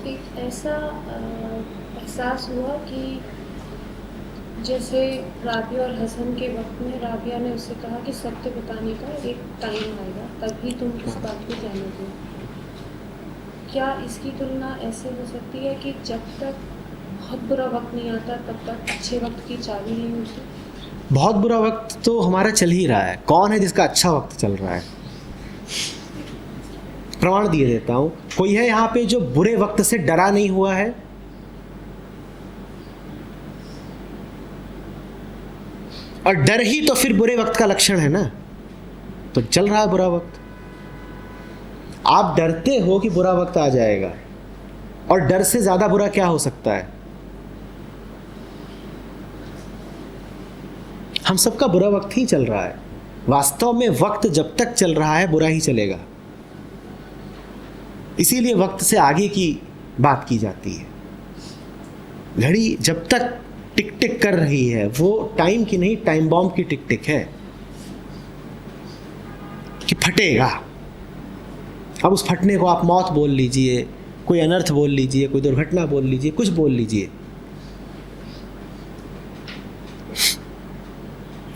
एक ऐसा एहसास हुआ कि जैसे राबिया और हसन के वक्त में राबिया ने उससे कहा कि सत्य बताने का एक टाइम आएगा, तभी तुम इस बात को जानोगे। क्या इसकी तुलना ऐसे हो सकती है कि जब तक बहुत बुरा वक्त नहीं आता तब तक अच्छे वक्त की चाबी नहीं होती? बहुत बुरा वक्त तो हमारा चल ही रहा है, कौन है जिसका अच्छा वक्त चल रहा है? प्रमाण दिए देता हूं। कोई है यहाँ पे जो बुरे वक्त से डरा नहीं हुआ है? और डर ही तो फिर बुरे वक्त का लक्षण है ना। तो चल रहा है बुरा वक्त, आप डरते हो कि बुरा वक्त आ जाएगा, और डर से ज्यादा बुरा क्या हो सकता है? हम सबका बुरा वक्त ही चल रहा है। वास्तव में वक्त जब तक चल रहा है बुरा ही चलेगा, इसीलिए वक्त से आगे की बात की जाती है। घड़ी जब तक टिक टिक कर रही है वो टाइम की नहीं, टाइम बॉम्ब की टिक टिक है कि फटेगा। अब उस फटने को आप मौत बोल लीजिए, कोई अनर्थ बोल लीजिए, कोई दुर्घटना बोल लीजिए, कुछ बोल लीजिए,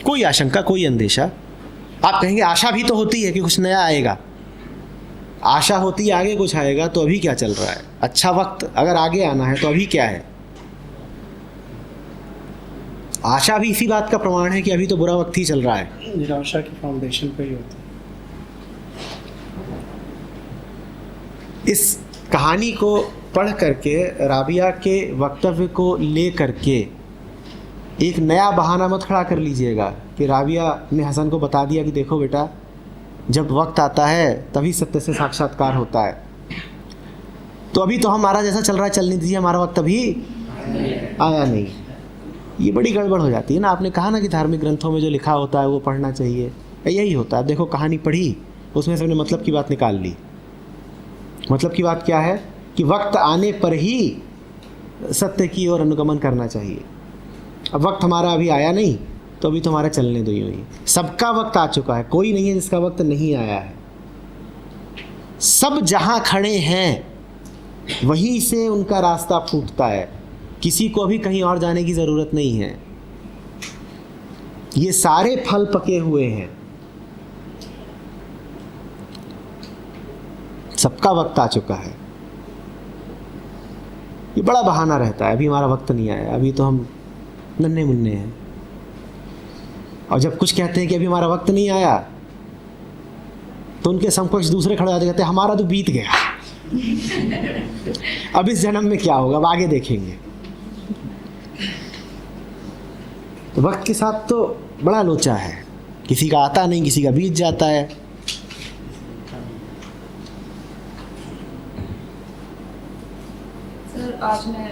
कोई आशंका, कोई अंदेशा। आप कहेंगे आशा भी तो होती है कि कुछ नया आएगा, आशा होती है आगे कुछ आएगा। तो अभी क्या चल रहा है? अच्छा वक्त अगर आगे आना है तो अभी क्या है? आशा भी इसी बात का प्रमाण है कि अभी तो बुरा वक्त ही चल रहा है। निराशा की फाउंडेशन पे ही होती है। इस कहानी को पढ़ करके, राबिया के वक्तव्य को ले करके एक नया बहाना मत खड़ा कर लीजिएगा कि राबिया ने हसन को बता दिया कि देखो बेटा, जब वक्त आता है तभी सत्य से साक्षात्कार होता है। तो अभी तो हमारा जैसा चल रहा है चलने दीजिए, हमारा वक्त अभी आया नहीं। ये बड़ी गड़बड़ हो जाती है ना। आपने कहा ना कि धार्मिक ग्रंथों में जो लिखा होता है वो पढ़ना चाहिए, यही होता है। देखो कहानी पढ़ी, उसमें से हमने मतलब की बात निकाल ली। मतलब की बात क्या है कि वक्त आने पर ही सत्य की ओर अनुगमन करना चाहिए। अब वक्त हमारा अभी आया नहीं तो अभी तो हमारा चलने दो। ही सबका वक्त आ चुका है, कोई नहीं है जिसका वक्त नहीं आया है। सब जहां खड़े हैं वहीं से उनका रास्ता फूटता है, किसी को भी कहीं और जाने की जरूरत नहीं है। ये सारे फल पके हुए हैं, सबका वक्त आ चुका है। ये बड़ा बहाना रहता है, अभी हमारा वक्त नहीं आया, अभी तो हम नन्हे मुन्ने हैं। और जब कुछ कहते हैं कि अभी हमारा वक्त नहीं आया तो उनके समकक्ष दूसरे खड़े आते कहते हैं हमारा तो बीत गया, अब इस जन्म में क्या होगा, अब आगे देखेंगे। तो वक्त के साथ तो बड़ा लोचा है, किसी का आता नहीं, किसी का बीत जाता है। सर आज मैं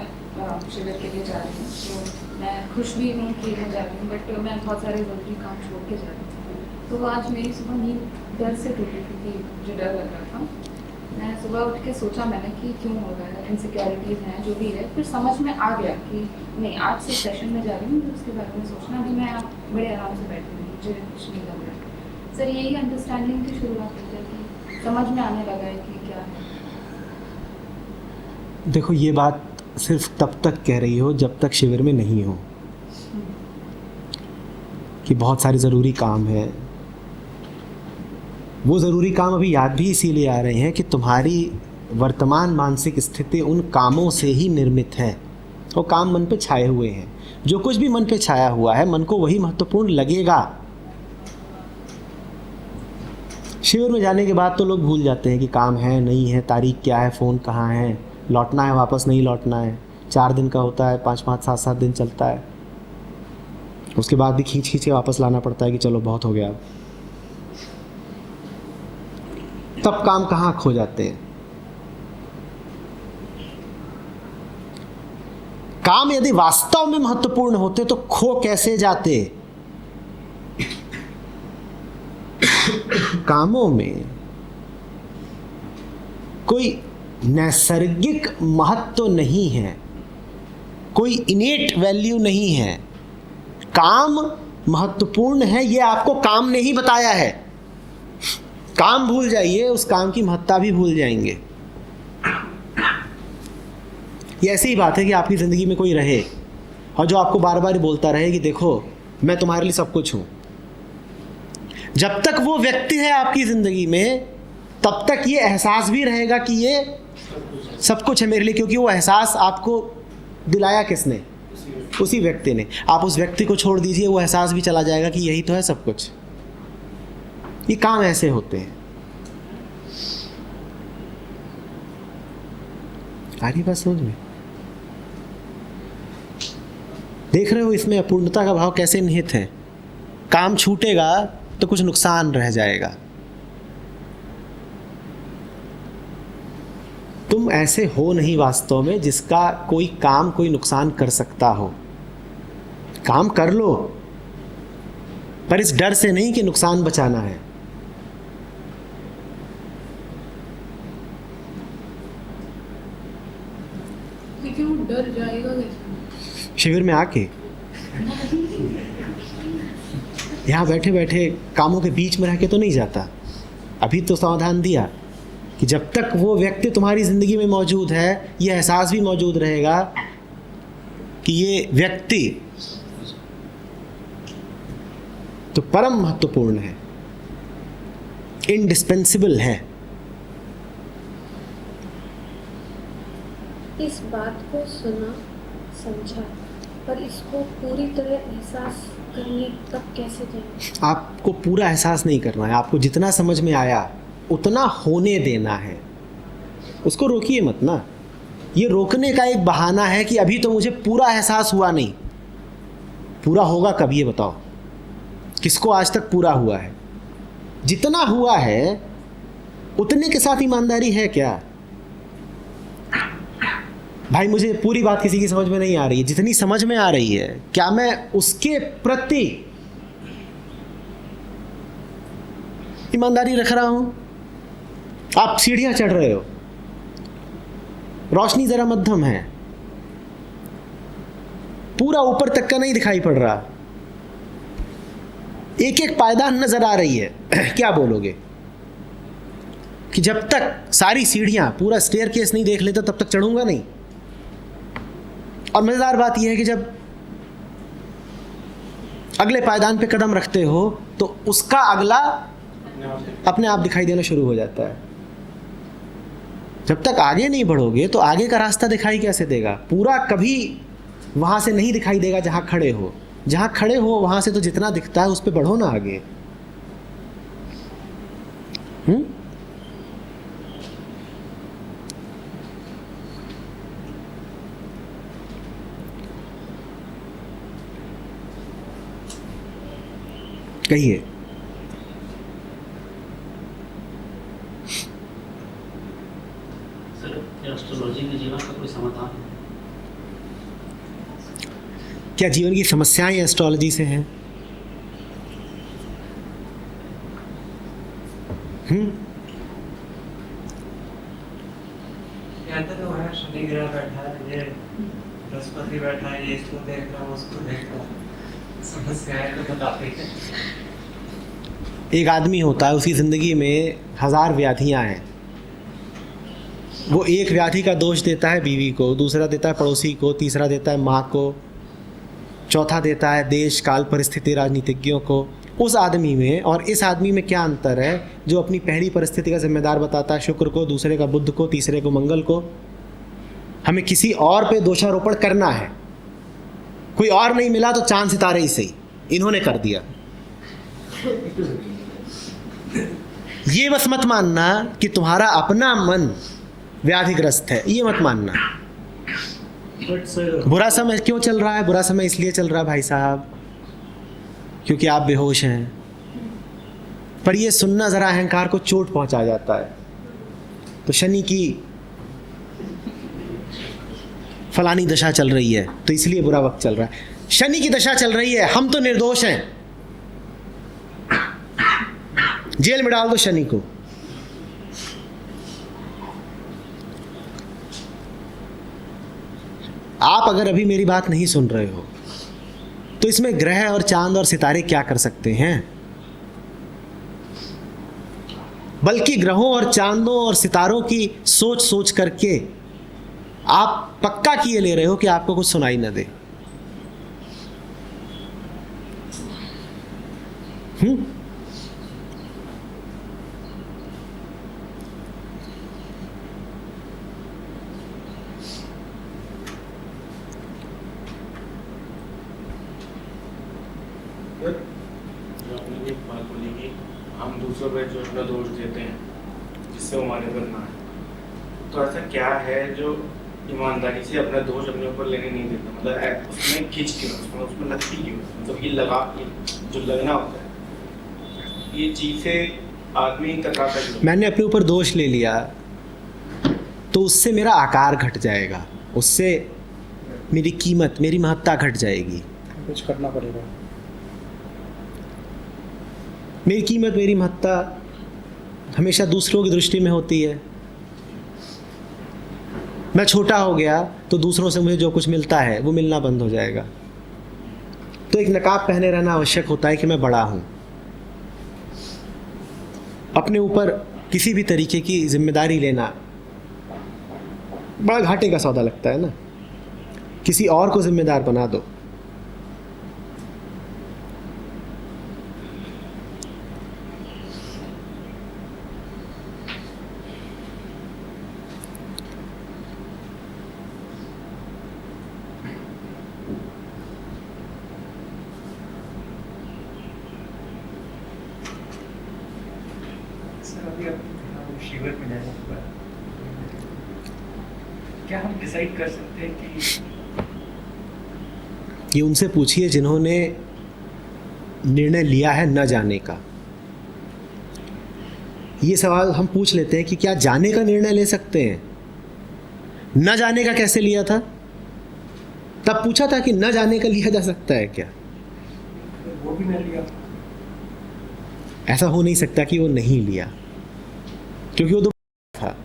शिविर के लिए जा रही हूँ, तो मैं खुश भी हूँ कि मैं जा रही हूँ, बट मैं बहुत सारे ज़रूरी काम छोड़ के जा रही हूँ। तो आज मेरी सुबह नींद डर से टूटी थी कि मुझे डर लग रहा था। मैं सुबह उठ के सोचा मैंने कि क्यों हो रहा है, इनसिक्योरिटीज़ हैं, जो भी है। फिर समझ में आ गया कि नहीं, आज से सेशन में जा रही हूँ तो उसके बारे में सोचना भी, मैं बड़े आराम से बैठी हूँ, मुझे कुछ नहीं लग रहा। सर यही अंडरस्टैंडिंग की शुरुआत होती है कि समझ में आने लगा है कि क्या है। देखो ये बात सिर्फ तब तक कह रही हो जब तक शिविर में नहीं हो, कि बहुत सारे ज़रूरी काम हैं। वो ज़रूरी काम अभी याद भी इसीलिए आ रहे हैं कि तुम्हारी वर्तमान मानसिक स्थिति उन कामों से ही निर्मित है। वो काम मन पे छाए हुए हैं, जो कुछ भी मन पे छाया हुआ है मन को वही महत्वपूर्ण लगेगा। शिविर में जाने के बाद तो लोग भूल जाते हैं कि काम है नहीं है, तारीख क्या है, फ़ोन कहाँ है, लौटना है वापस नहीं लौटना है। 4 दिन का होता है, 5-5, 7-7 दिन चलता है। उसके बाद भी खींच खींच के वापस लाना पड़ता है कि चलो बहुत हो गया। तब काम कहाँ खो जाते हैं। काम यदि वास्तव में महत्वपूर्ण होते तो खो कैसे जाते। कामों में कोई नैसर्गिक महत्व नहीं है, कोई इनेट वैल्यू नहीं है। काम महत्वपूर्ण है, ये आपको काम ने ही बताया है। काम भूल जाइए, उस काम की महत्ता भी भूल जाएंगे। ये ऐसी ही बात है कि आपकी ज़िंदगी में कोई रहे और जो आपको बार बार बोलता रहे कि देखो मैं तुम्हारे लिए सब कुछ हूँ। जब तक वो व्यक्ति है आपकी ज़िंदगी में तब तक ये एहसास भी रहेगा कि ये सब कुछ है मेरे लिए, क्योंकि वो एहसास आपको दिलाया किसने? उसी व्यक्ति ने। आप उस व्यक्ति को छोड़ दीजिए, वो एहसास भी चला जाएगा कि यही तो है सब कुछ। ये काम ऐसे होते हैं। आ रही बात समझ में? देख रहे हो इसमें अपूर्णता का भाव कैसे निहित है। काम छूटेगा तो कुछ नुकसान रह जाएगा। तुम ऐसे हो नहीं वास्तव में जिसका कोई काम कोई नुकसान कर सकता हो। काम कर लो, पर इस डर से नहीं कि नुकसान बचाना है। लेकिन वो डर जाएगा कैसे? शिविर में आके यहाँ बैठे बैठे कामों के बीच में रह के तो नहीं जाता। अभी तो समाधान दिया कि जब तक वो व्यक्ति तुम्हारी ज़िंदगी में मौजूद है, ये एहसास भी मौजूद रहेगा कि ये व्यक्ति तो परम महत्वपूर्ण है, इंडिस्पेंसिबल है। इस बात को सुना समझा, पर इसको पूरी तरह एहसास करने तक कैसे जाएं? आपको पूरा एहसास नहीं करना है, आपको जितना समझ में आया उतना होने देना है। उसको रोकिए मत ना। ये रोकने का एक बहाना है कि अभी तो मुझे पूरा एहसास हुआ नहीं। पूरा होगा कब ये बताओ? किसको आज तक पूरा हुआ है? जितना हुआ है उतने के साथ ईमानदारी है क्या? भाई मुझे पूरी बात किसी की समझ में नहीं आ रही है। जितनी समझ में आ रही है क्या मैं उसके प्रति ईमानदारी रख रहा हूं? आप सीढ़ियां चढ़ रहे हो, रोशनी जरा मध्यम है, पूरा ऊपर तक का नहीं दिखाई पड़ रहा, एक एक पायदान नजर आ रही है। क्या बोलोगे कि जब तक सारी सीढ़ियां पूरा स्टेयरकेस नहीं देख लेता तब तक चढ़ूंगा नहीं? और मजेदार बात यह है कि जब अगले पायदान पे कदम रखते हो तो उसका अगला अपने आप दिखाई देना शुरू हो जाता है। जब तक आगे नहीं बढ़ोगे तो आगे का रास्ता दिखाई कैसे देगा? पूरा कभी वहां से नहीं दिखाई देगा जहां खड़े हो। जहां खड़े हो वहां से तो जितना दिखता है उस पे बढ़ो ना आगे। कहिए। सर, एस्ट्रोलॉजी में जीवन का कोई समाधान है? क्या जीवन की समस्याएं एस्ट्रोलॉजी से हैं? कहते तो है शनि ग्रह बैठा है, ये बृहस्पति बैठा है, ये इसको देख रहा है, उसको देख रहा है, समस्याएं तो बताते हैं। एक आदमी होता है, उसकी ज़िंदगी में 1000 व्याधियां हैं। वो एक व्याधि का दोष देता है बीवी को, दूसरा देता है पड़ोसी को, तीसरा देता है माँ को, चौथा देता है देश काल परिस्थिति राजनीतिज्ञों को। उस आदमी में और इस आदमी में क्या अंतर है? जो अपनी पहली परिस्थिति का जिम्मेदार बताता है शुक्र को, दूसरे का बुध को, तीसरे को मंगल को। हमें किसी और पे दोषारोपण करना है, कोई और नहीं मिला तो चांद सितारे ही सही, इन्होंने कर दिया। ये बस मत मानना कि तुम्हारा अपना मन व्याधिग्रस्त है, ये मत मानना। बुरा समय क्यों चल रहा है? बुरा समय इसलिए चल रहा है भाई साहब क्योंकि आप बेहोश हैं। पर ये सुनना ज़रा अहंकार को चोट पहुंचा जाता है। तो शनि की फलानी दशा चल रही है तो इसलिए बुरा वक्त चल रहा है। शनि की दशा चल रही है, हम तो निर्दोष हैं, जेल में डाल दो शनि को। आप अगर अभी मेरी बात नहीं सुन रहे हो तो इसमें ग्रह और चांद और सितारे क्या कर सकते हैं? बल्कि ग्रहों और चांदों और सितारों की सोच सोच करके आप पक्का किए ले रहे हो कि आपको कुछ सुनाई ना दे। जो आपने एक बात बोली कि हम दूसरों पर जो अपना दोष देते हैं जिससे वो हमारे ऊपर ना है, तो ऐसा क्या है जो ईमानदारी से अपना दोष अपने ऊपर लेने नहीं देता? मतलब उसमें खींच क्यों, उसमें लगती क्यों? मतलब ये लगा जो लगना होता है, ये चीज़ से आदमी कतराता क्यों? मैंने अपने ऊपर दोष ले लिया तो उससे मेरा आकार घट जाएगा, उससे मेरी कीमत, मेरी महत्ता घट जाएगी। कुछ करना पड़ेगा। मेरी कीमत, मेरी महत्ता हमेशा दूसरों की दृष्टि में होती है। मैं छोटा हो गया तो दूसरों से मुझे जो कुछ मिलता है वो मिलना बंद हो जाएगा। तो एक नकाब पहने रहना आवश्यक होता है कि मैं बड़ा हूँ। अपने ऊपर किसी भी तरीके की जिम्मेदारी लेना बड़ा घाटे का सौदा लगता है ना। किसी और को जिम्मेदार बना दो। सर अभी आप शिविर में जाने के बाद क्या हम डिसाइड कर सकते हैं कि ये उनसे पूछिए जिन्होंने निर्णय लिया है न जाने का। ये सवाल हम पूछ लेते हैं कि क्या जाने का निर्णय ले सकते हैं? न जाने का कैसे लिया था? तब पूछा था कि न जाने का लिया जा सकता है क्या? वो भी नहीं लिया? ऐसा हो नहीं सकता कि वो नहीं लिया, क्योंकि वो तो था।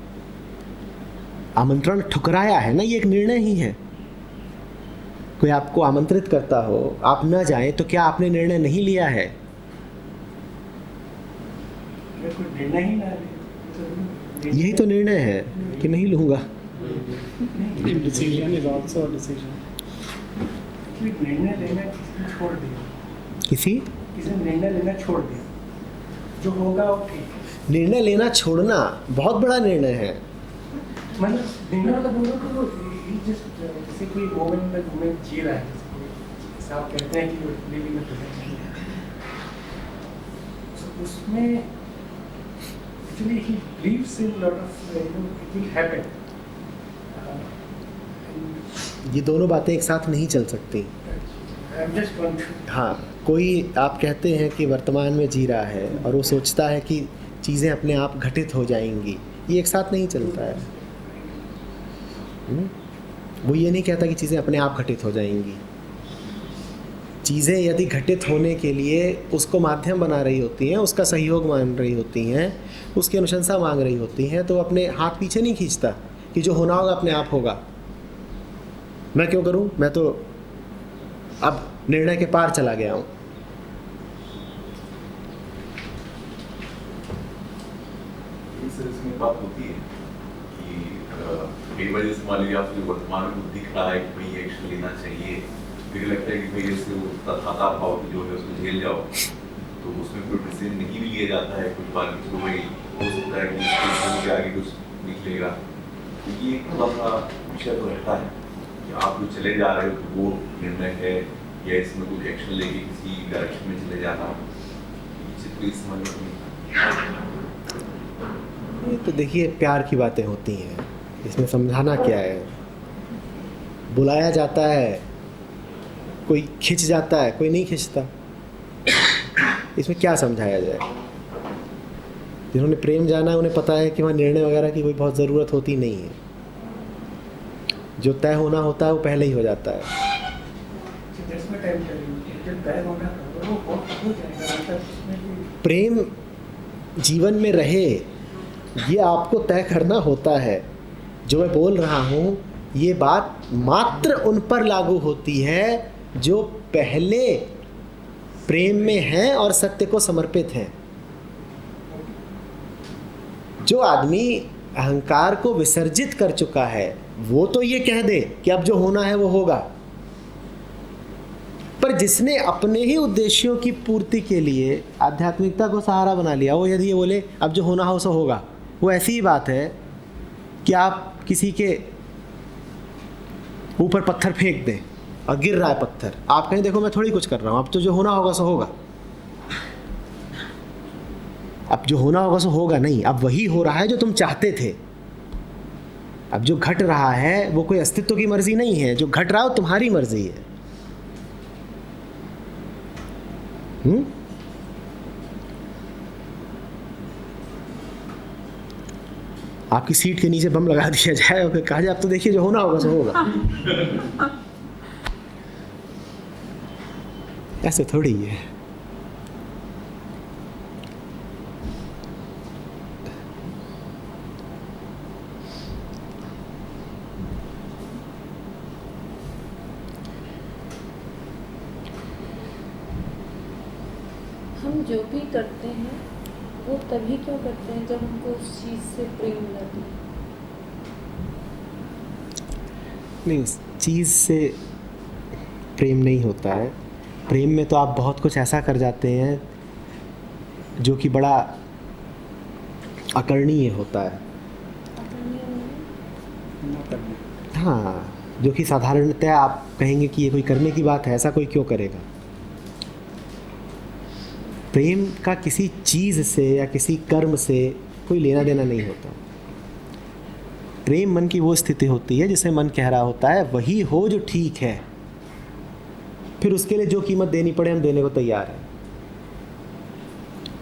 आमंत्रण ठुकराया है ना, ये एक निर्णय ही है। कोई आपको आमंत्रित करता हो, आप न जाएं, तो क्या आपने निर्णय नहीं लिया है? मैं कोई निर्णय ही ना ले, यही तो निर्णय है कि नहीं लूँगा। Decision is also a decision. निर्णय लेना किसी ने छोड़ दिया, किसी ने निर्णय लेना छोड़ दिया, जो होगा वो ठीक है। निर्णय लेना छोड़ना बहुत बड़ा निर्णय है। मतलब निर्णय मतलब बोलो तो जैसे कोई मोमेंट जी रहा है, जैसे आप कहते हैं कि लिविंग इन प्रेजेंट, तो उसमें actually he believes in lot of it will happen. ये दोनों बातें एक साथ नहीं चल सकती। I am just want. हाँ, कोई आप कहते हैं कि वर्तमान में जी रहा है और वो सोचता है कि चीज़ें अपने आप घटित हो जाएंगी, ये एक साथ नहीं चलता है। वो ये नहीं कहता कि चीज़ें अपने आप घटित हो जाएंगी। चीज़ें यदि घटित होने के लिए उसको माध्यम बना रही होती हैं, उसका सहयोग मांग रही होती हैं, उसकी अनुशंसा मांग रही होती हैं, तो अपने हाथ पीछे नहीं खींचता कि जो होना होगा अपने आप होगा। मैं क्यों करूं, मैं तो अब निर्णय के पार चला गया हूं। इसमें बात होती है कि कई बार जैसे मान लीजिए आपको वर्तमान में दिख रहा है कि भाई एक्शन लेना चाहिए, फिर लगता है कि भाई जैसे वो तथाता भाव जो है उसको झेल जाओ, तो उसमें कोई डिसीजन नहीं भी लिया जाता है। कुछ बार तो भाई हो सकता है कि इसके आगे कुछ निकलेगा, क्योंकि एक थोड़ा सा विषय तो रहता है कि आप जो चले जा रहे हो तो वो निर्णय है या इसमें कुछ एक्शन लेके किसी डायरेक्शन में चले जाना, इस समझ में ये तो देखिए प्यार की बातें होती हैं, इसमें समझाना क्या है। बुलाया जाता है, कोई खिंच जाता है, कोई नहीं खिंचता, इसमें क्या समझाया जाए। जिन्होंने प्रेम जाना है उन्हें पता है कि वहाँ निर्णय वगैरह की कोई बहुत ज़रूरत होती नहीं है। जो तय होना होता है वो पहले ही हो जाता है। प्रेम जीवन में रहे ये आपको तय करना होता है। जो मैं बोल रहा हूँ ये बात मात्र उन पर लागू होती है जो पहले प्रेम में हैं और सत्य को समर्पित हैं। जो आदमी अहंकार को विसर्जित कर चुका है, वो तो ये कह दे कि अब जो होना है वो होगा, पर जिसने अपने ही उद्देश्यों की पूर्ति के लिए आध्यात्मिकता को सहारा बना लिया, वो यदि ये बोले अब जो होना हो सो होगा, वो ऐसी ही बात है कि आप किसी के ऊपर पत्थर फेंक दें और गिर रहा है पत्थर, आप कहें देखो मैं थोड़ी कुछ कर रहा हूँ, अब तो जो होना होगा सो होगा। अब जो होना होगा सो होगा नहीं, अब वही हो रहा है जो तुम चाहते थे। अब जो घट रहा है वो कोई अस्तित्व की मर्जी नहीं है, जो घट रहा है वो तुम्हारी मर्जी है। आपकी सीट के नीचे बम लगा दिया जाए और फिर कहा जाए अब तो देखिए जो होना होगा सो होगा। ऐसे थोड़ी है। हम जो भी करते हैं वो तभी क्यों करते हैं जब हमको उस चीज़ से प्रेम लगे। नहीं, उस चीज़ से प्रेम नहीं होता है। प्रेम में तो आप बहुत कुछ ऐसा कर जाते हैं जो कि बड़ा अकर्णीय होता है। हाँ, जो कि साधारणतः आप कहेंगे कि ये कोई करने की बात है, ऐसा कोई क्यों करेगा। प्रेम का किसी चीज़ से या किसी कर्म से कोई लेना देना नहीं होता। प्रेम मन की वो स्थिति होती है जिसे मन कह रहा होता है वही हो जो ठीक है, फिर उसके लिए जो कीमत देनी पड़े हम देने को तैयार हैं।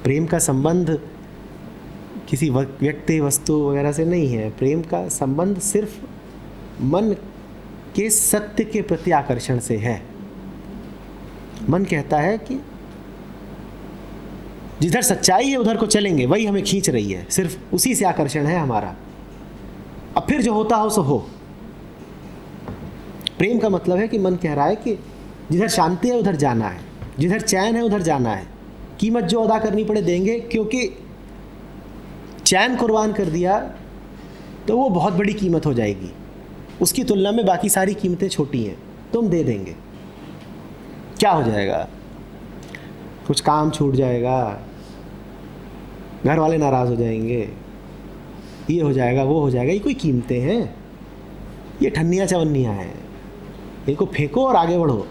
प्रेम का संबंध किसी व्यक्ति वस्तु वगैरह से नहीं है। प्रेम का संबंध सिर्फ मन के सत्य के प्रति आकर्षण से है। मन कहता है कि जिधर सच्चाई है उधर को चलेंगे, वही हमें खींच रही है, सिर्फ उसी से आकर्षण है हमारा। अब फिर जो होता हो सो हो। प्रेम का मतलब है कि मन कह रहा है कि जिधर शांति है उधर जाना है, जिधर चैन है उधर जाना है, कीमत जो अदा करनी पड़े देंगे, क्योंकि चैन कुर्बान कर दिया तो वो बहुत बड़ी कीमत हो जाएगी, उसकी तुलना में बाकी सारी कीमतें छोटी हैं, तुम दे देंगे। क्या हो जाएगा? कुछ काम छूट जाएगा, घर वाले नाराज़ हो जाएंगे, ये हो जाएगा वो हो जाएगा। ये कोई कीमतें हैं? ये ठन्नियाँ चवन्नियाँ हैं, इनको फेंको और आगे बढ़ो।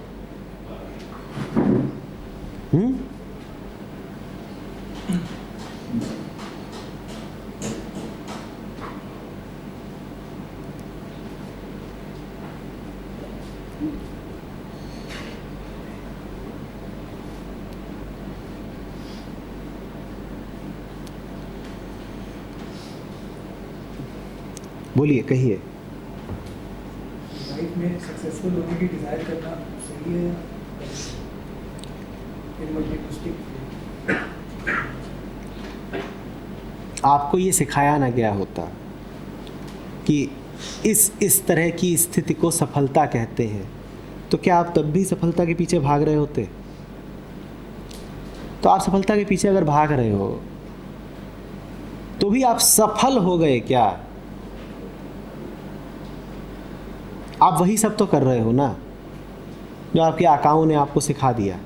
बोलिए, कहिए। लाइफ में सक्सेसफुल होने की डिज़ायर करना सही है? आपको ये सिखाया ना गया होता कि इस तरह की स्थिति को सफलता कहते हैं, तो क्या आप तब भी सफलता के पीछे भाग रहे होते? तो आप सफलता के पीछे अगर भाग रहे हो तो भी आप सफल हो गए क्या? आप वही सब तो कर रहे हो ना जो आपके आकाओं ने आपको सिखा दिया।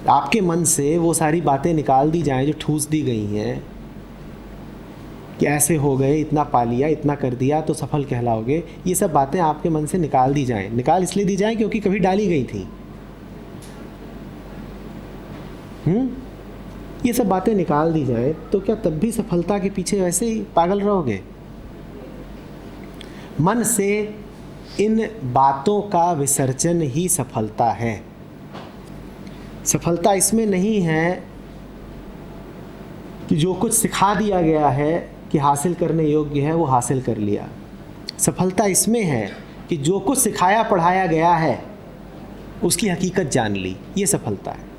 आपके मन से वो सारी बातें निकाल दी जाएं जो ठूस दी गई हैं कि ऐसे हो गए, इतना पा लिया, इतना कर दिया तो सफल कहलाओगे। ये सब बातें आपके मन से निकाल दी जाएं। निकाल इसलिए दी जाएं क्योंकि कभी डाली गई थी। ये सब बातें निकाल दी जाएं तो क्या तब भी सफलता के पीछे वैसे ही पागल रहोगे? मन से इन बातों का विसर्जन ही सफलता है। सफलता इसमें नहीं है कि जो कुछ सिखा दिया गया है कि हासिल करने योग्य है वो हासिल कर लिया। सफलता इसमें है कि जो कुछ सिखाया पढ़ाया गया है उसकी हकीकत जान ली। ये सफलता है।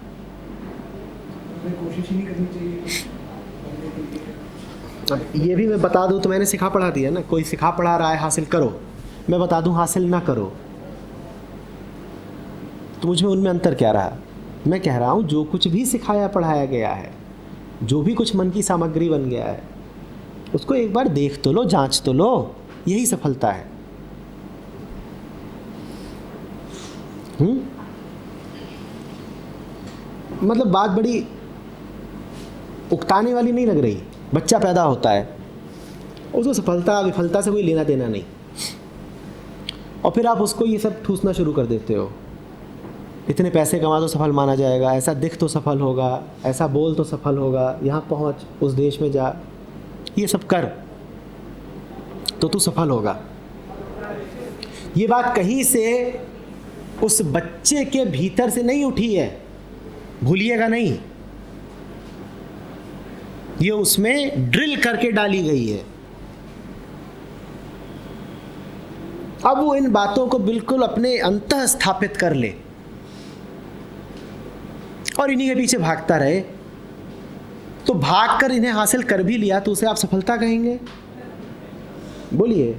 कोशिश ही नहीं करनी चाहिए। अब ये भी मैं बता दूं तो मैंने सिखा पढ़ा दिया ना। कोई सिखा पढ़ा रहा है हासिल करो, मैं बता दूं हासिल ना करो, तो मुझ में उनमें अंतर क्या रहा? मैं कह रहा हूं जो कुछ भी सिखाया पढ़ाया गया है, जो भी कुछ मन की सामग्री बन गया है, उसको एक बार देख तो लो, जांच तो लो, यही सफलता है। मतलब बात बड़ी उकताने वाली नहीं लग रही। बच्चा पैदा होता है, उसको सफलता विफलता से कोई लेना देना नहीं, और फिर आप उसको ये सब ठूसना शुरू कर देते हो। इतने पैसे कमा तो सफल माना जाएगा, ऐसा दिख तो सफल होगा, ऐसा बोल तो सफल होगा, यहाँ पहुँच, उस देश में जा, ये सब कर तो तू सफल होगा। ये बात कहीं से उस बच्चे के भीतर से नहीं उठी है, भूलिएगा नहीं, ये उसमें ड्रिल करके डाली गई है। अब वो इन बातों को बिल्कुल अपने अंतः स्थापित कर ले और इन्हीं के पीछे भागता रहे, तो भागकर इन्हें हासिल कर भी लिया तो उसे आप सफलता कहेंगे? बोलिए।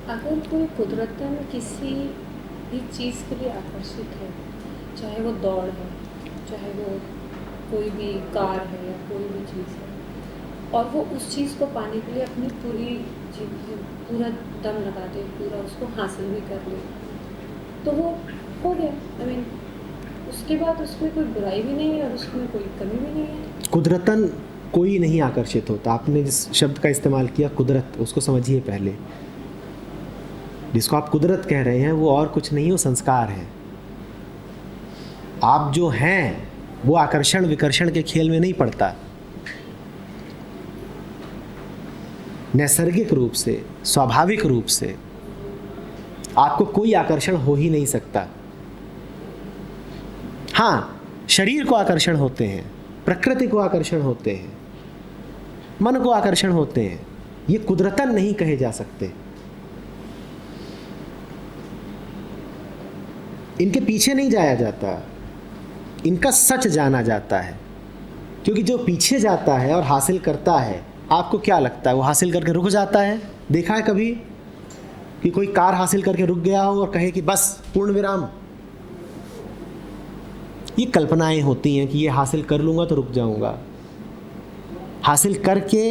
अगर कोई कुदरतन किसी भी चीज़ के लिए आकर्षित है, चाहे वो दौड़ है, चाहे वो कोई भी कार है या कोई भी चीज़ है, और वो उस चीज़ को पाने के लिए अपनी पूरा दम लगा दे, पूरा उसको हासिल भी कर ले, तो वो हो गया। आई मीन उसके बाद उसमें कोई बुराई भी नहीं है और उसमें कोई कमी भी नहीं है। कुदरतन कोई नहीं आकर्षित होता। आपने जिस शब्द का इस्तेमाल किया कुदरत, उसको समझिए पहले। जिसको आप कुदरत कह रहे हैं वो और कुछ नहीं, वो संस्कार है। आप जो हैं वो आकर्षण विकर्षण के खेल में नहीं पड़ता। नैसर्गिक रूप से, स्वाभाविक रूप से आपको कोई आकर्षण हो ही नहीं सकता। हाँ, शरीर को आकर्षण होते हैं, प्रकृति को आकर्षण होते हैं, मन को आकर्षण होते हैं, ये कुदरतन नहीं कहे जा सकते। इनके पीछे नहीं जाया जाता, इनका सच जाना जाता है। क्योंकि जो पीछे जाता है और हासिल करता है, आपको क्या लगता है वो हासिल करके रुक जाता है? देखा है कभी कि कोई कार हासिल करके रुक गया हो और कहे कि बस पूर्ण विराम? ये कल्पनाएं होती हैं कि ये हासिल कर लूँगा तो रुक जाऊँगा। हासिल करके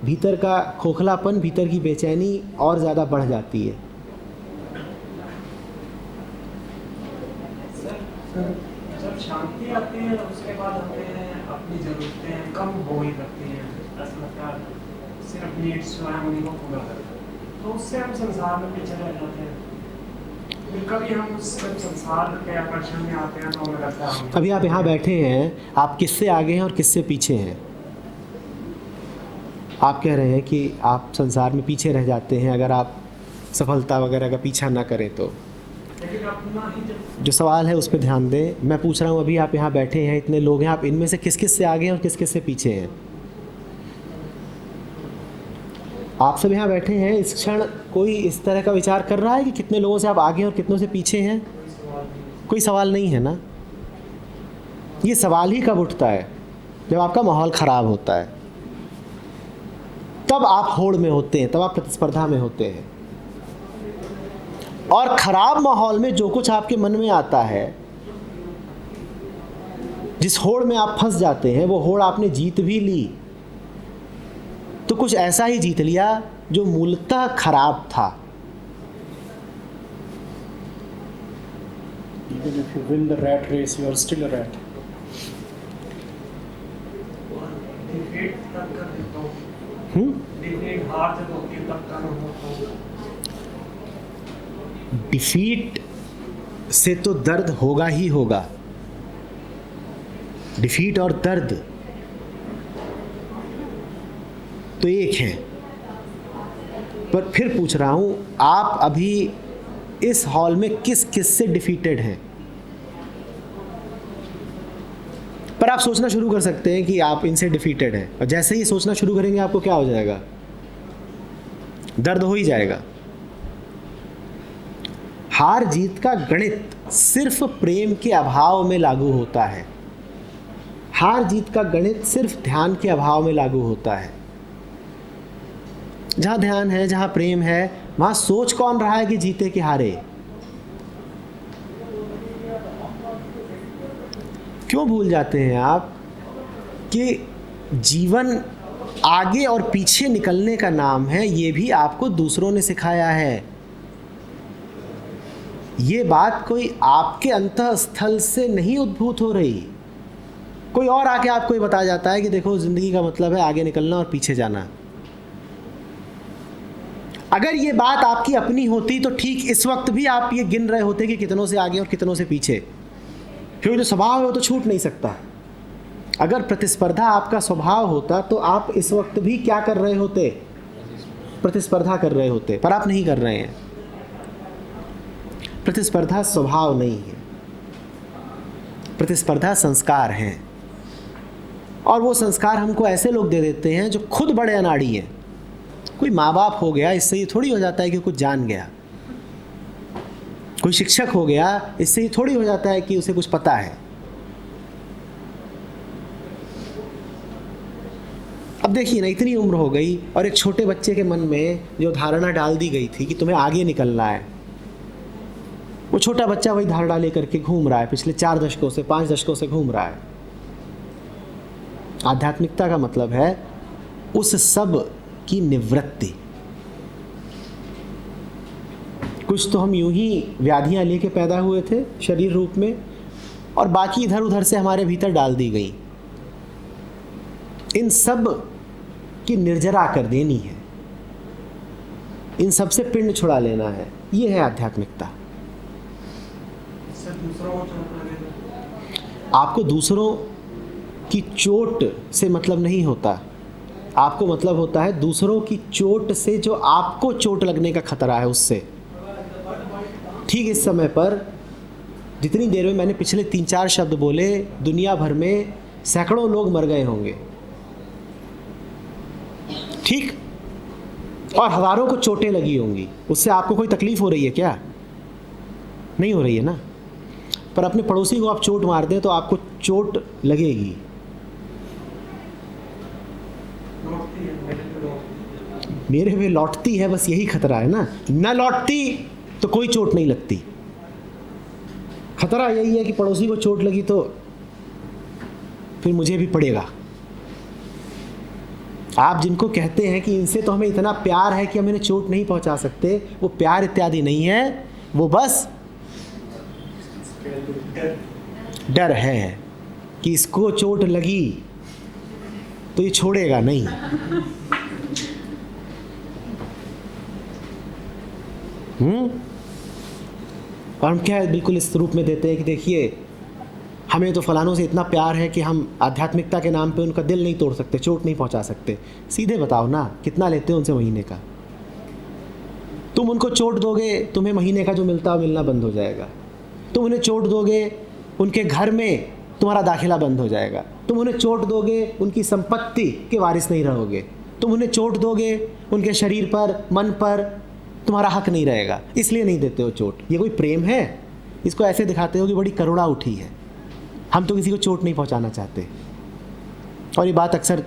भीतर का खोखलापन, भीतर की बेचैनी और ज़्यादा बढ़ जाती है। जब शांति आती है उसके बाद हमें अपनी ज़रूरतें कम हो ही करती हैं। ऐसा लगता है सिर्फ नीड्स जो है उन्हीं को पूरा करते हैं, तो उससे हम संसार में पीछे रह जाते हैं। फिर कभी हम उस संसार के आकर्षण में आते हैं तो हमें लगता है। अभी आप यहाँ बैठे हैं, आप किससे आगे हैं और किससे पीछे हैं? आप कह रहे हैं कि आप संसार में पीछे रह जाते हैं अगर आप सफलता वगैरह का पीछा ना करें तो। जो सवाल है उस पर ध्यान दें। मैं पूछ रहा हूँ, अभी आप यहाँ बैठे हैं, इतने लोग हैं, आप इनमें से किस किस से आगे हैं और किस किस से पीछे हैं? आप सब यहाँ बैठे हैं, इस क्षण कोई इस तरह का विचार कर रहा है कि कितने लोगों से आप आगे हैं और कितनों से पीछे हैं? कोई सवाल नहीं है ना। ये सवाल ही कब उठता है? जब आपका माहौल ख़राब होता है, तब आप होड़ में होते हैं, तब आप प्रतिस्पर्धा में होते हैं। और ख़राब माहौल में जो कुछ आपके मन में आता है, जिस होड़ में आप फंस जाते हैं, वो होड़ आपने जीत भी ली तो कुछ ऐसा ही जीत लिया जो मूलतः खराब था। Even if you win the rat race, you are still a rat. Defeat से तो दर्द होगा ही होगा। डिफीट और दर्द तो एक है। पर फिर पूछ रहा हूं, आप अभी इस हॉल में किस किस से डिफीटेड हैं? पर आप सोचना शुरू कर सकते हैं कि आप इनसे डिफीटेड हैं, और जैसे ही सोचना शुरू करेंगे आपको क्या हो जाएगा? दर्द हो ही जाएगा। हार जीत का गणित सिर्फ प्रेम के अभाव में लागू होता है। हार जीत का गणित सिर्फ ध्यान के अभाव में लागू होता है। जहाँ ध्यान है, जहाँ प्रेम है, वहाँ सोच कौन रहा है कि जीते कि हारे? क्यों भूल जाते हैं आप कि जीवन आगे और पीछे निकलने का नाम है? ये भी आपको दूसरों ने सिखाया है। ये बात कोई आपके अंतःस्थल से नहीं उद्भूत हो रही। कोई और आके आपको ये बता जाता है कि देखो जिंदगी का मतलब है आगे निकलना और पीछे जाना। अगर ये बात आपकी अपनी होती तो ठीक इस वक्त भी आप ये गिन रहे होते कि कितनों से आगे और कितनों से पीछे, क्योंकि जो स्वभाव है वो तो छूट नहीं सकता। अगर प्रतिस्पर्धा आपका स्वभाव होता तो आप इस वक्त भी क्या कर रहे होते? प्रतिस्पर्धा कर रहे होते, पर आप नहीं कर रहे हैं। प्रतिस्पर्धा स्वभाव नहीं है, प्रतिस्पर्धा संस्कार हैं। और वो संस्कार हमको ऐसे लोग दे देते हैं जो खुद बड़े अनाड़ी हैं। कोई माँ बाप हो गया, इससे ये थोड़ी हो जाता है कि कुछ जान गया। कोई शिक्षक हो गया, इससे ये थोड़ी हो जाता है कि उसे कुछ पता है। अब देखिए ना, इतनी उम्र हो गई और एक छोटे बच्चे के मन में जो धारणा डाल दी गई थी कि तुम्हें आगे निकलना है, वो छोटा बच्चा वही धारणा लेकर के घूम रहा है। पिछले 4 दशकों से 5 दशकों से घूम रहा है। आध्यात्मिकता का मतलब है उस सब की निवृत्ति। कुछ तो हम यूं ही व्याधियां लेके पैदा हुए थे शरीर रूप में, और बाकी इधर उधर से हमारे भीतर डाल दी गई। इन सब की निर्जरा कर देनी है, इन सब से पिंड छुड़ा लेना है। ये है आध्यात्मिकता। आपको दूसरों की चोट से मतलब नहीं होता, आपको मतलब होता है दूसरों की चोट से जो आपको चोट लगने का खतरा है उससे। ठीक इस समय पर जितनी देर में मैंने पिछले 3-4 शब्द बोले, दुनिया भर में सैकड़ों लोग मर गए होंगे, ठीक, और हजारों को चोटें लगी होंगी। उससे आपको कोई तकलीफ हो रही है क्या? नहीं हो रही है ना। पर अपने पड़ोसी को आप चोट मार दें तो आपको चोट लगेगी। मेरे पे लौटती है, बस यही खतरा है ना। न लौटती तो कोई चोट नहीं लगती। खतरा यही है कि पड़ोसी को चोट लगी तो फिर मुझे भी पड़ेगा। आप जिनको कहते हैं कि इनसे तो हमें इतना प्यार है कि हम इन्हें चोट नहीं पहुंचा सकते, वो प्यार इत्यादि नहीं है, वो बस डर है कि इसको चोट लगी तो ये छोड़ेगा नहीं। और हम क्या बिल्कुल इस रूप में देते हैं कि देखिए हमें तो फलानों से इतना प्यार है कि हम आध्यात्मिकता के नाम पे उनका दिल नहीं तोड़ सकते, चोट नहीं पहुंचा सकते। सीधे बताओ ना, कितना लेते हो उनसे महीने का? तुम उनको चोट दोगे, तुम्हें महीने का जो मिलता है मिलना बंद हो जाएगा। तुम उन्हें चोट दोगे, उनके घर में तुम्हारा दाखिला बंद हो जाएगा। तुम उन्हें चोट दोगे, उनकी संपत्ति के वारिस नहीं रहोगे। तुम उन्हें चोट दोगे, उनके शरीर पर, मन पर तुम्हारा हक नहीं रहेगा। इसलिए नहीं देते हो चोट। ये कोई प्रेम है? इसको ऐसे दिखाते हो कि बड़ी करुणा उठी है। हम तो किसी को चोट नहीं पहुंचाना चाहते। और ये बात अक्सर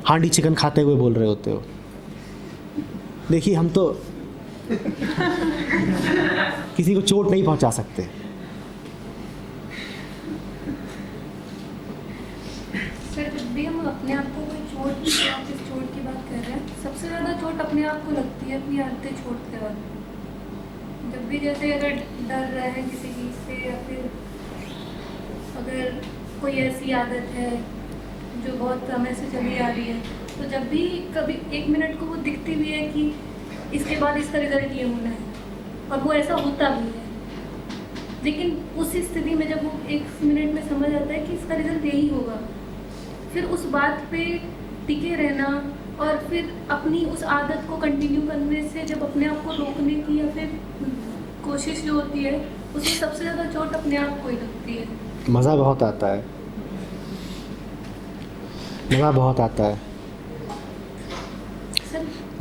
हांडी चिकन खाते हुए बोल रहे होते हो। देखिए हम तो किसी को चोट नहीं पहुंचा सकते। सर, जब भी हम अपने आप को कोई चोट की बात कर रहे हैं, सबसे ज़्यादा चोट अपने आप को लगती है अपनी आदतें छोड़ते वक्त। जब भी जैसे अगर डर रहे हैं किसी चीज़ से, या फिर अगर कोई ऐसी आदत है जो बहुत समय से चली आ रही है, तो जब भी कभी 1 मिनट को वो दिखती भी है कि इसके बाद इसका रिजल्ट ये होना है, और वो ऐसा होता भी है, लेकिन उस स्थिति में जब वो 1 मिनट में समझ आता है कि इसका रिजल्ट यही होगा, फिर उस बात पे टिके रहना और फिर अपनी उस आदत को कंटिन्यू करने से जब अपने आप को रोकने की या फिर कोशिश जो होती है, उसमें सबसे ज़्यादा चोट अपने आप को ही लगती है। मज़ा बहुत आता है, मज़ा बहुत आता है।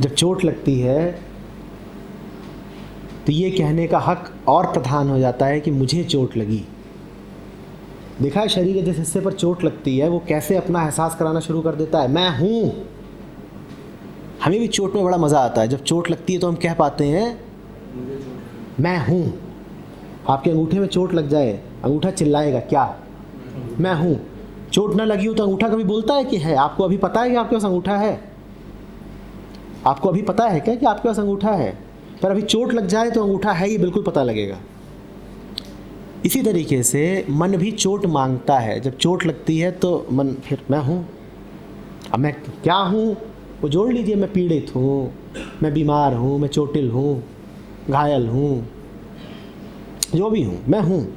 जब चोट लगती है तो ये कहने का हक और प्रधान हो जाता है कि मुझे चोट लगी। देखा है शरीर के जिस हिस्से पर चोट लगती है वो कैसे अपना एहसास कराना शुरू कर देता है, मैं हूँ। हमें भी चोट में बड़ा मज़ा आता है। जब चोट लगती है तो हम कह पाते हैं मैं हूँ। आपके अंगूठे में चोट लग जाए, अंगूठा चिल्लाएगा क्या, मैं हूँ। चोट ना लगी हो तो अंगूठा कभी बोलता है कि है? आपको अभी पता है कि आपके पास अंगूठा है? आपको अभी पता है क्या कि आपके पास अंगूठा है? पर अभी चोट लग जाए तो अंगूठा है ये बिल्कुल पता लगेगा। इसी तरीके से मन भी चोट मांगता है। जब चोट लगती है तो मन फिर मैं हूँ। अब मैं क्या हूँ वो जोड़ लीजिए। मैं पीड़ित हूँ, मैं बीमार हूँ, मैं चोटिल हूँ, घायल हूँ, जो भी हूँ मैं हूँ।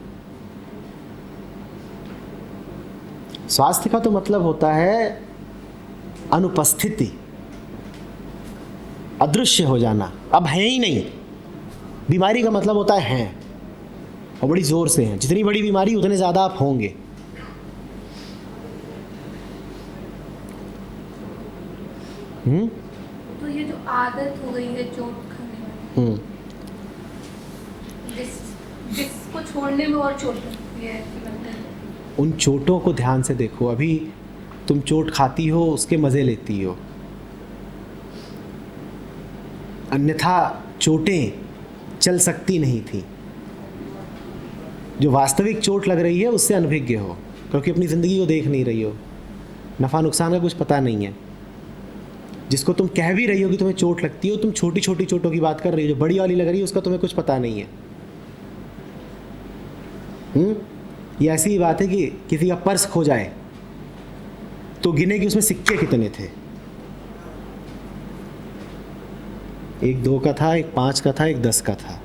स्वास्थ्य का तो मतलब होता है अनुपस्थिति, अदृश्य हो जाना, अब है ही नहीं। बीमारी का मतलब होता है हैं, और बड़ी ज़ोर से हैं। जितनी बड़ी बीमारी उतने ज़्यादा आप होंगे। तो ये जो आदत हो गई है चोट खाने वाली, जिसको छोड़ने में और चोट लगती है लगता है। उन चोटों को ध्यान से देखो। अभी तुम चोट खाती हो, उसके मज़े लेती हो, अन्यथा चोटें चल सकती नहीं थी। जो वास्तविक चोट लग रही है उससे अनभिज्ञ हो, क्योंकि अपनी ज़िंदगी को देख नहीं रही हो, नफ़ा नुकसान का कुछ पता नहीं है। जिसको तुम कह भी रही हो कि तुम्हें चोट लगती हो, तुम छोटी छोटी चोटों की बात कर रही हो। जो बड़ी वाली लग रही है उसका तुम्हें कुछ पता नहीं है। ये ऐसी ही बात है कि किसी का पर्स खो जाए तो गिने कि उसमें सिक्के कितने थे। 1 2 का था, 1 5 का था, 1 10 का था,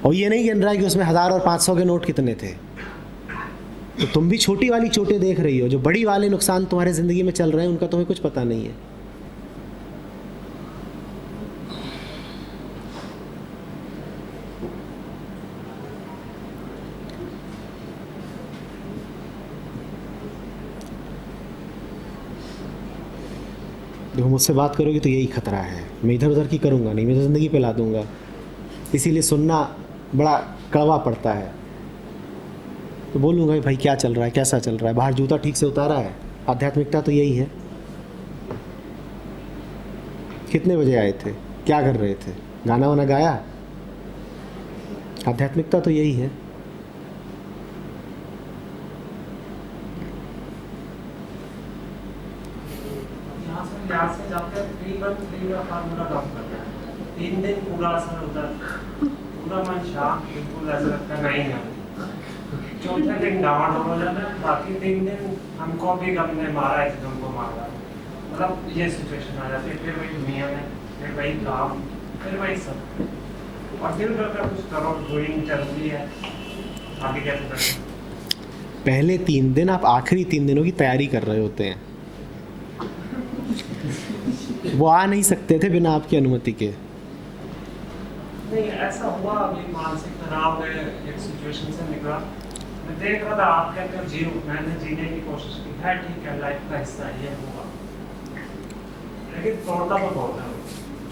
और ये नहीं गिन रहा है कि उसमें 1000 और 500 के नोट कितने थे। तो तुम भी छोटी वाली चोटें देख रही हो। जो बड़ी वाले नुकसान तुम्हारे ज़िंदगी में चल रहे हैं उनका तुम्हें कुछ पता नहीं है। देखो, मुझसे बात करोगे तो यही खतरा है। मैं इधर उधर की करूँगा नहीं, मैं तो ज़िंदगी पे ला दूँगा। इसीलिए सुनना बड़ा कड़वा पड़ता है। तो बोलूँगा भाई क्या चल रहा है, कैसा चल रहा है, बाहर जूता ठीक से उतारा है। आध्यात्मिकता तो यही है। कितने बजे आए थे, क्या कर रहे थे, गाना वाना गाया? आध्यात्मिकता तो यही है। यहाँ से जाते हैं 3 का फार्मूला काम करता है। 3 दिन पूरा असर होता है, पूरा मन शांत, बिल्कुल ऐसा लगता है नहीं है। चौथे दिन डामाडोल हो जाता है। बाकी 3 दिन हमको भी गम ने मारा है, हमको मारा, मतलब ये सिचुएशन आ जाती है। फिर वही दुनिया में, फिर वही काम, फिर वही सब, और दिल करता कुछ करो, ड्राइंग चल रही है, आगे कैसे करें। पहले 3 दिन आप आखिरी 3 दिनों की तैयारी कर रहे होते हैं। वो आ नहीं सकते थे बिना आपकी अनुमति के। नहीं, ऐसा हुआ अभी मानसिक तनाव में एक सिचुएशन से निकला। मैं देख रहा था, आप कहते हो जियो, मैंने जीने की कोशिश की है, ठीक है, लाइफ का हिस्सा ये होगा, लेकिन तोड़ता तो बहुत है।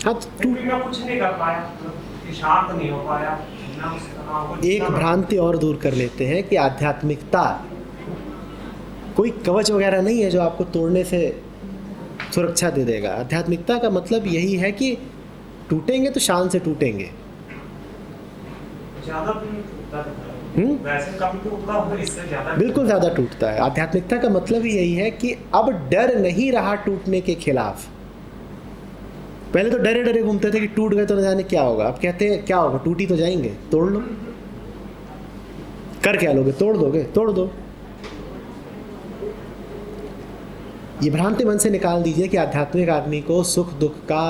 हाँ, क्योंकि मैं कुछ नहीं कर पाया, मतलब शांत नहीं हो पाया। मैं उस तनाव को एक भ्रांति और दूर कर लेते हैं कि आध्यात्मिकता कोई कवच वगैरह नहीं है जो आपको तोड़ने से सुरक्षा दे देगा। आध्यात्मिकता का मतलब यही है कि टूटेंगे तो शान से टूटेंगे। ज़्यादा टूटता है, वैसे कम टूटता हो, इससे ज़्यादा बिल्कुल ज़्यादा टूटता है। आध्यात्मिकता का मतलब ही यही है कि अब डर नहीं रहा टूटने के खिलाफ। पहले तो डरे डरे घूमते थे कि टूट गए तो न जाने क्या होगा। अब कहते हैं क्या होगा, टूटी तो जाएंगे, तोड़ लो। कर क्या लोगे, तोड़ दोगे, तोड़ दो। ये भ्रांति मन से निकाल दीजिए कि आध्यात्मिक आदमी को सुख दुख का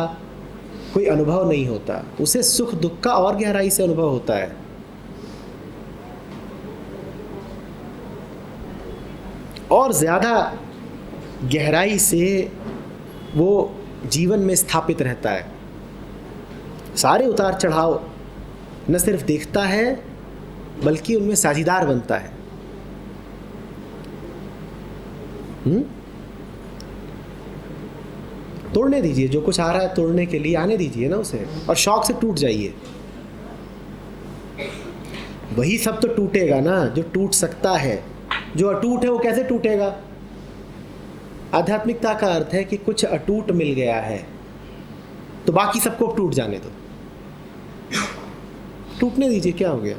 कोई अनुभव नहीं होता। उसे सुख दुख का और गहराई से अनुभव होता है। और ज़्यादा गहराई से वो जीवन में स्थापित रहता है। सारे उतार चढ़ाव न सिर्फ देखता है बल्कि उनमें साझीदार बनता है। तोड़ने दीजिए, जो कुछ आ रहा है तोड़ने के लिए आने दीजिए ना उसे, और शौक से टूट जाइए। वही सब तो टूटेगा ना जो टूट सकता है। जो अटूट है वो कैसे टूटेगा? आध्यात्मिकता का अर्थ है कि कुछ अटूट मिल गया है, तो बाकी सबको टूट जाने दो, टूटने दीजिए, क्या हो गया।